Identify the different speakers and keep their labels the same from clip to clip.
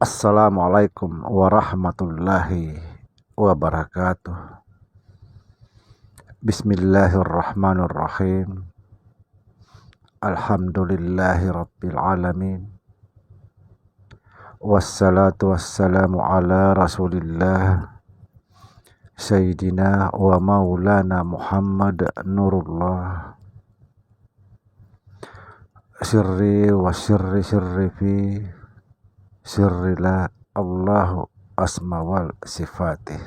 Speaker 1: Assalamualaikum warahmatullahi wabarakatuh. Bismillahirrahmanirrahim. Alhamdulillahi rabbil alamin. Wassalatu wassalamu ala rasulillah Sayyidina wa maulana Muhammad Nurullah. Sirri wa sirri sirri fi sirri la Allahu asma wal sifatih.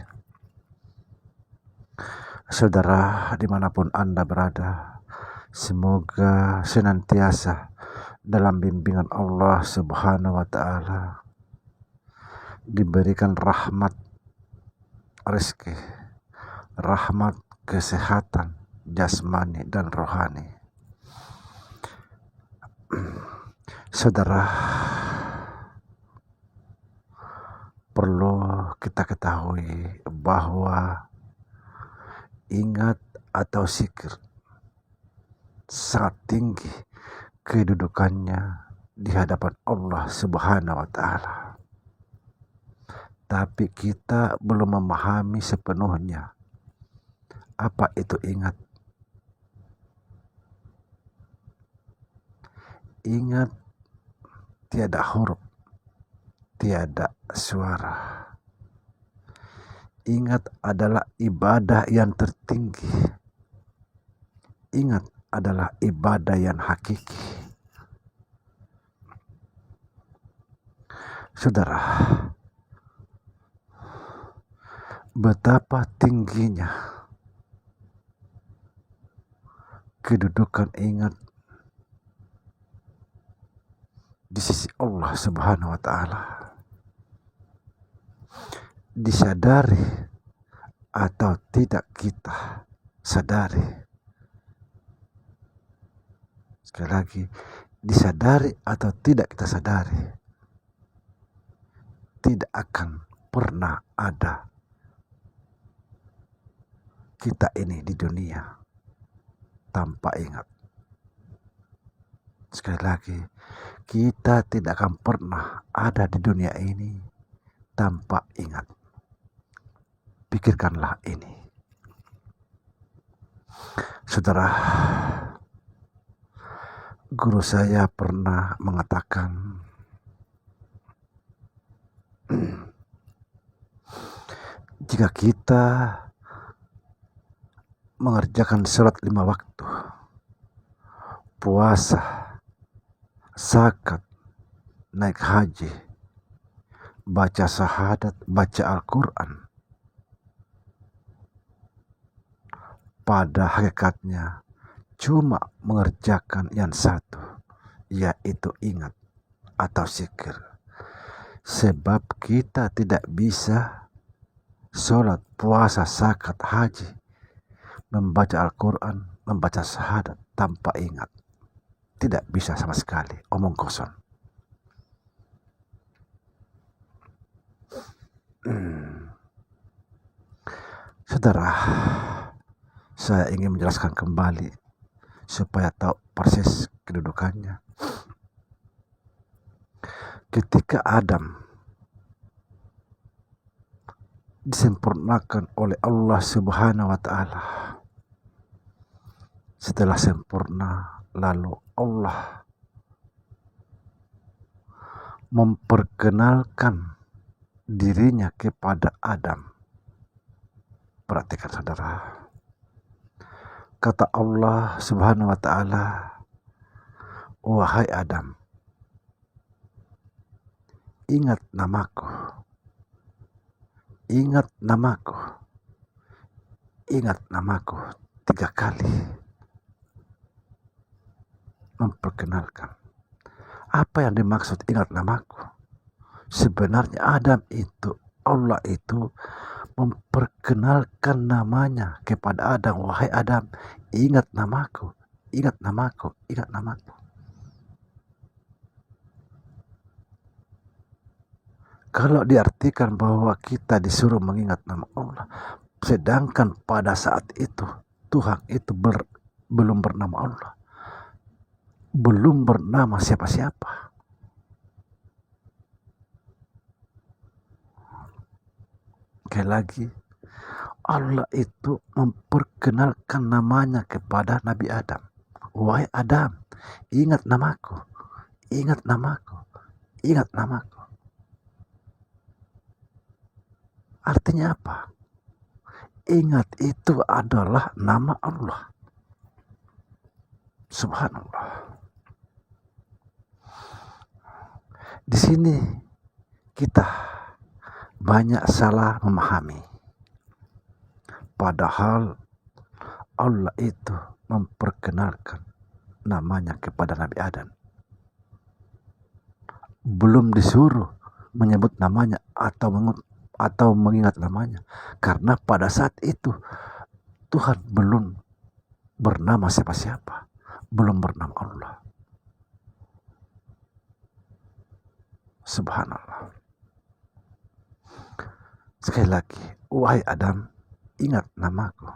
Speaker 1: Saudara dimanapun Anda berada, semoga senantiasa dalam bimbingan Allah Subhanahu wa ta'ala, diberikan rahmat rezeki, rahmat kesehatan jasmani dan rohani. Saudara, perlu kita ketahui bahwa ingat atau zikir sangat tinggi kedudukannya di hadapan Allah Subhanahu wa ta'ala. Tapi kita belum memahami sepenuhnya apa itu ingat. Ingat tiada huruf, tiada suara. Ingat adalah ibadah yang tertinggi. Ingat adalah ibadah yang hakiki. Saudara, betapa tingginya kedudukan ingat di sisi Allah Subhanahu wa ta'ala. Disadari atau tidak kita sadari, sekali lagi, disadari atau tidak kita sadari, tidak akan pernah ada kita ini di dunia tanpa ingat. Sekali lagi, kita tidak akan pernah ada di dunia ini tanpa ingat. Pikirkanlah ini. Saudara, guru saya pernah mengatakan, jika kita mengerjakan salat 5 waktu, puasa, zakat, naik haji, baca syahadat, baca Al-Quran, pada hakikatnya cuma mengerjakan yang satu, yaitu ingat atau zikir. Sebab kita tidak bisa sholat, puasa, zakat, haji, membaca Al-Quran, membaca syahadat tanpa ingat. Tidak bisa sama sekali, omong kosong. Saudara, saya ingin menjelaskan kembali supaya tahu persis kedudukannya. Ketika Adam disempurnakan oleh Allah Subhanahu wa ta'ala, setelah sempurna, lalu Allah memperkenalkan dirinya kepada Adam. Perhatikan saudara, kata Allah Subhanahu wa ta'ala, wahai Adam, ingat namaku, ingat namaku, ingat namaku 3 kali. Memperkenalkan. Apa yang dimaksud ingat namaku? Sebenarnya Adam itu, Allah itu memperkenalkan namanya kepada Adam. Wahai Adam, ingat namaku, ingat namaku, ingat namaku. Kalau diartikan bahwa kita disuruh mengingat nama Allah, sedangkan pada saat itu Tuhan itu belum bernama Allah, belum bernama siapa-siapa. Sekali lagi, Allah itu memperkenalkan namanya kepada Nabi Adam. Wahai Adam, ingat namaku, ingat namaku, ingat namaku. Artinya apa? Ingat itu adalah nama Allah. Subhanallah. Di sini kita banyak salah memahami. Padahal Allah itu memperkenalkan namanya kepada Nabi Adam. Belum disuruh menyebut namanya atau mengingat namanya. Karena pada saat itu Tuhan belum bernama siapa-siapa. Belum bernama Allah. Subhanallah. Sekali lagi, wahai Adam, ingat namaku.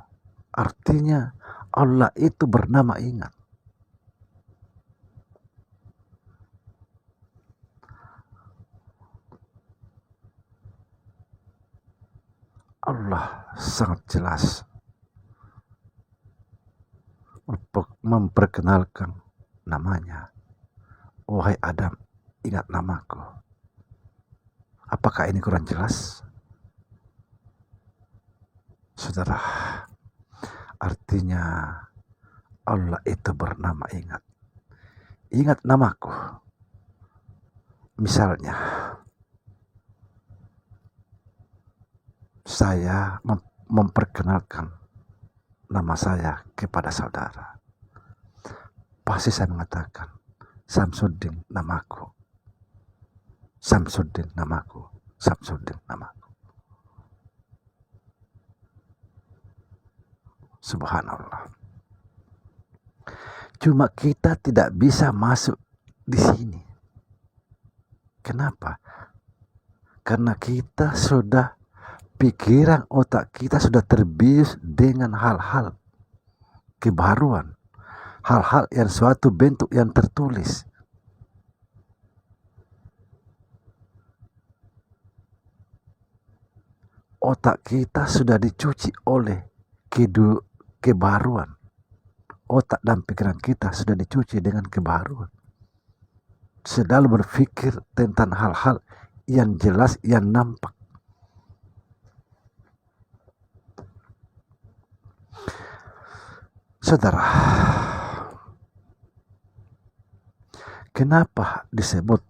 Speaker 1: Artinya Allah itu bernama ingat. Allah sangat jelas memperkenalkan namanya. Wahai Adam, ingat namaku. Apakah ini kurang jelas? Saudara, artinya Allah itu bernama ingat. Ingat namaku. Misalnya, saya memperkenalkan nama saya kepada saudara. Pasti saya mengatakan, Samsudin namaku. Samsudin namaku. Samsudin namaku. Subhanallah. Cuma kita tidak bisa masuk di sini. Kenapa? Karena kita sudah, pikiran otak kita sudah terbius dengan hal-hal kebaruan. Hal-hal yang suatu bentuk yang tertulis. Otak kita sudah dicuci oleh kebaruan. Otak dan pikiran kita sudah dicuci dengan kebaruan. Selalu berpikir tentang hal-hal yang jelas, yang nampak. Saudara, kenapa disebut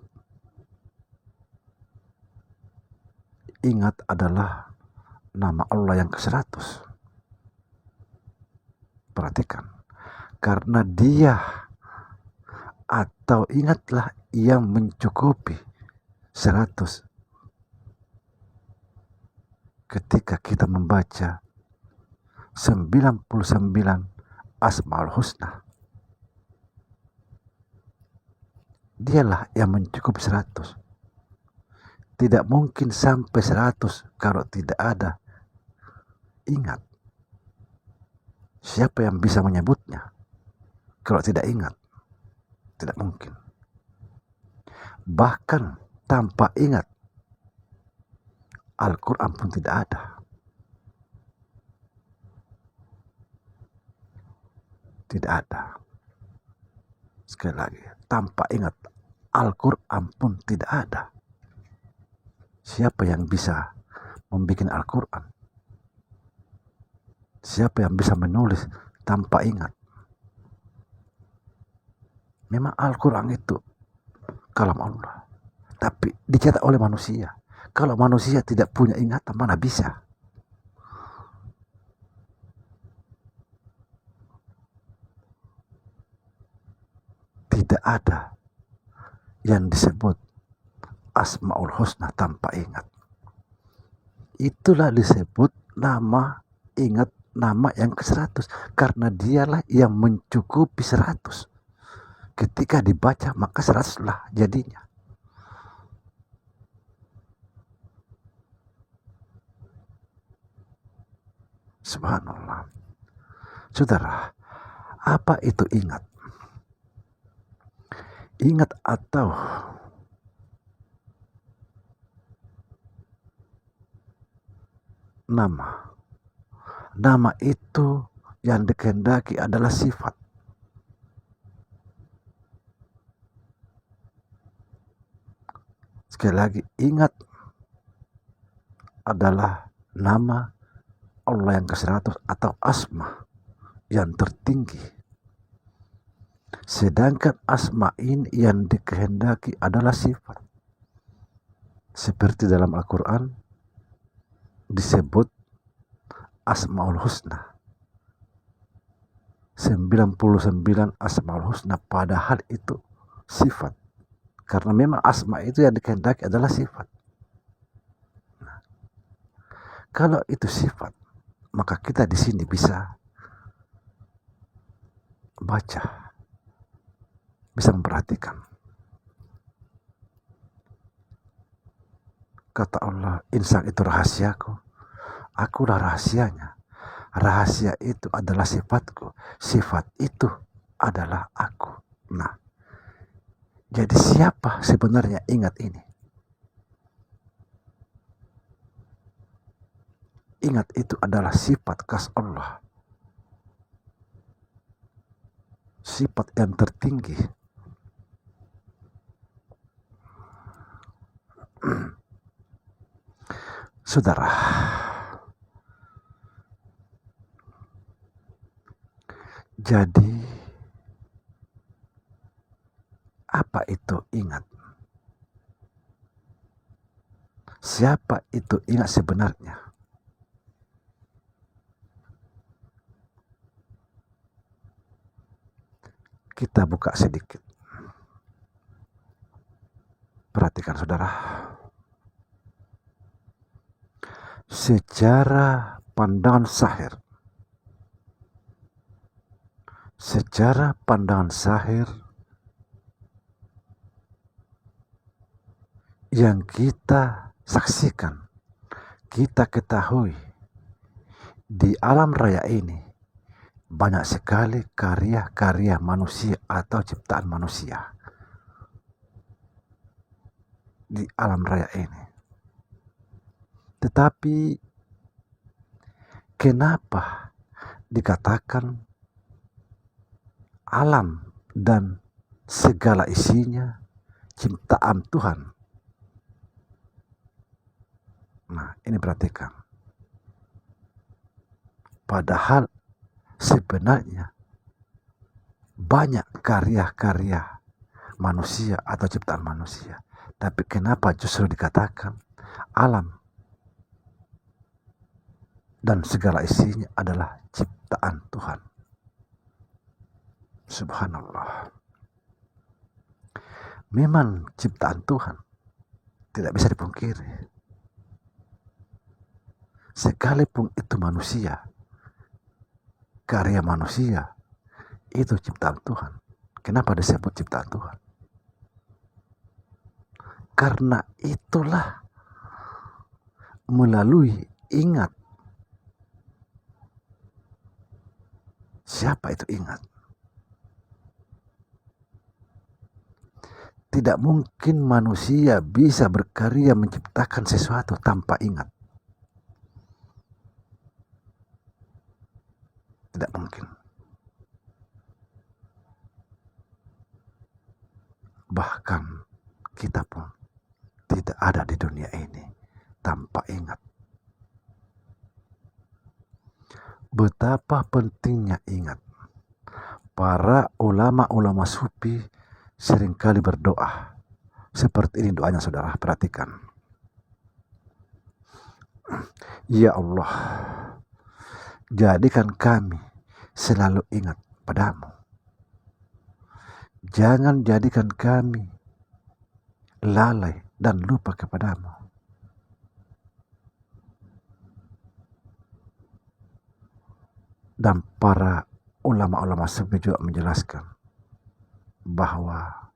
Speaker 1: ingat adalah nama Allah yang ke-100? Perhatikan. Karena dia atau ingatlah yang mencukupi 100 ketika kita membaca 99 Asmaul Husna. Dialah yang mencukupi 100. Tidak mungkin sampai 100 kalau tidak ada ingat. Siapa yang bisa menyebutnya kalau tidak ingat? Tidak mungkin. Bahkan tanpa ingat, Al-Quran pun tidak ada. Tidak ada. Sekali lagi, tanpa ingat, Al-Quran pun tidak ada. Siapa yang bisa membuat Al-Quran? Siapa yang bisa menulis tanpa ingat? Memang Al-Quran itu kalam Allah, tapi dicetak oleh manusia. Kalau manusia tidak punya ingatan, mana bisa? Tidak ada yang disebut Asmaul Husna tanpa ingat. Itulah disebut nama ingat, nama yang ke-100. Karena dialah yang mencukupi 100. Ketika dibaca maka 100 lah jadinya. Subhanallah. Saudara, apa itu ingat? Ingat atau nama. Nama itu yang dikehendaki adalah sifat. Sekali lagi, ingat, adalah nama Allah yang ke-100 atau asma yang tertinggi. Sedangkan asma ini yang dikehendaki adalah sifat. Seperti dalam Al-Quran disebut Asmaul Husna. 99 Asmaul Husna, padahal itu sifat. Karena memang asma itu yang dikehendaki adalah sifat. Nah, kalau itu sifat, maka kita di sini bisa baca, bisa memperhatikan. Kata Allah, insan itu rahasiaku, akulah rahasianya. Rahasia itu adalah sifatku, sifat itu adalah aku. Nah, jadi siapa sebenarnya ingat ini? Ingat itu adalah sifat khas Allah. Sifat yang tertinggi. Saudara, jadi apa itu ingat? Siapa itu ingat sebenarnya? Kita buka sedikit. Perhatikan saudara. Secara pandangan sahir. Secara pandangan sahir yang kita saksikan, kita ketahui di alam raya ini banyak sekali karya-karya manusia atau ciptaan manusia di alam raya ini. Tetapi kenapa dikatakan alam dan segala isinya ciptaan Tuhan? Nah, ini perhatikan. Padahal sebenarnya banyak karya-karya manusia atau ciptaan manusia. Tapi kenapa justru dikatakan alam dan segala isinya adalah ciptaan Tuhan? Subhanallah. Memang ciptaan Tuhan tidak bisa dipungkiri. Sekalipun itu manusia, karya manusia, itu ciptaan Tuhan. Kenapa disebut ciptaan Tuhan? Karena itulah melalui ingat. Siapa itu ingat? Tidak mungkin manusia bisa berkarya menciptakan sesuatu tanpa ingat. Tidak mungkin. Bahkan kita pun tidak ada di dunia ini tanpa ingat. Betapa pentingnya ingat. Para ulama-ulama sufi seringkali berdoa. Seperti ini doanya saudara, perhatikan. Ya Allah, jadikan kami selalu ingat padamu. Jangan jadikan kami lalai dan lupa kepadamu. Dan para ulama-ulama sufi juga menjelaskan bahwa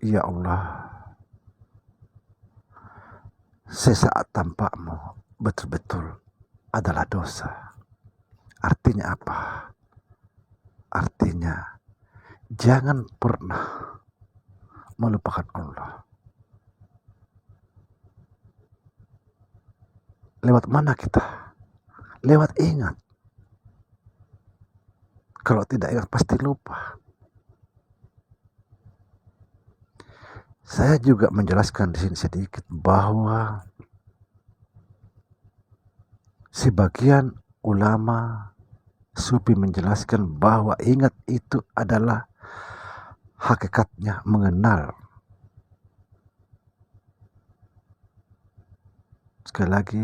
Speaker 1: ya Allah, sesaat tanpamu betul-betul adalah dosa. Artinya apa? Artinya jangan pernah melupakan Allah. Lewat mana kita? Lewat ingat. Kalau tidak ingat pasti lupa. Saya juga menjelaskan di sini sedikit bahwa sebagian ulama sufi menjelaskan bahwa ingat itu adalah hakikatnya mengenal. Sekali lagi,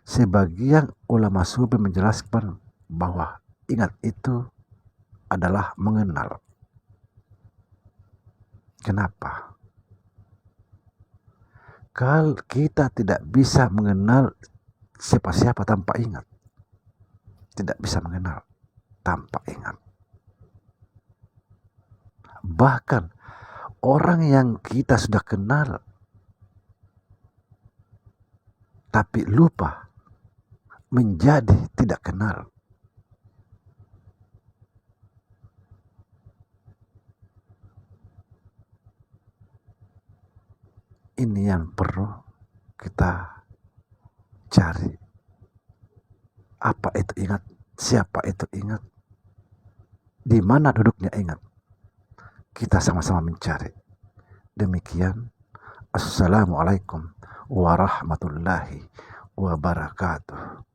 Speaker 1: sebagian ulama sufi menjelaskan bahwa ingat itu adalah mengenal. Kenapa? Kalau kita tidak bisa mengenal siapa-siapa tanpa ingat. Tidak bisa mengenal tanpa ingat. Bahkan orang yang kita sudah kenal tapi lupa menjadi tidak kenal. Ini yang perlu kita cari. Apa itu ingat? Siapa itu ingat? Di mana duduknya ingat? Kita sama-sama mencari. Demikian. Assalamualaikum warahmatullahi wabarakatuh.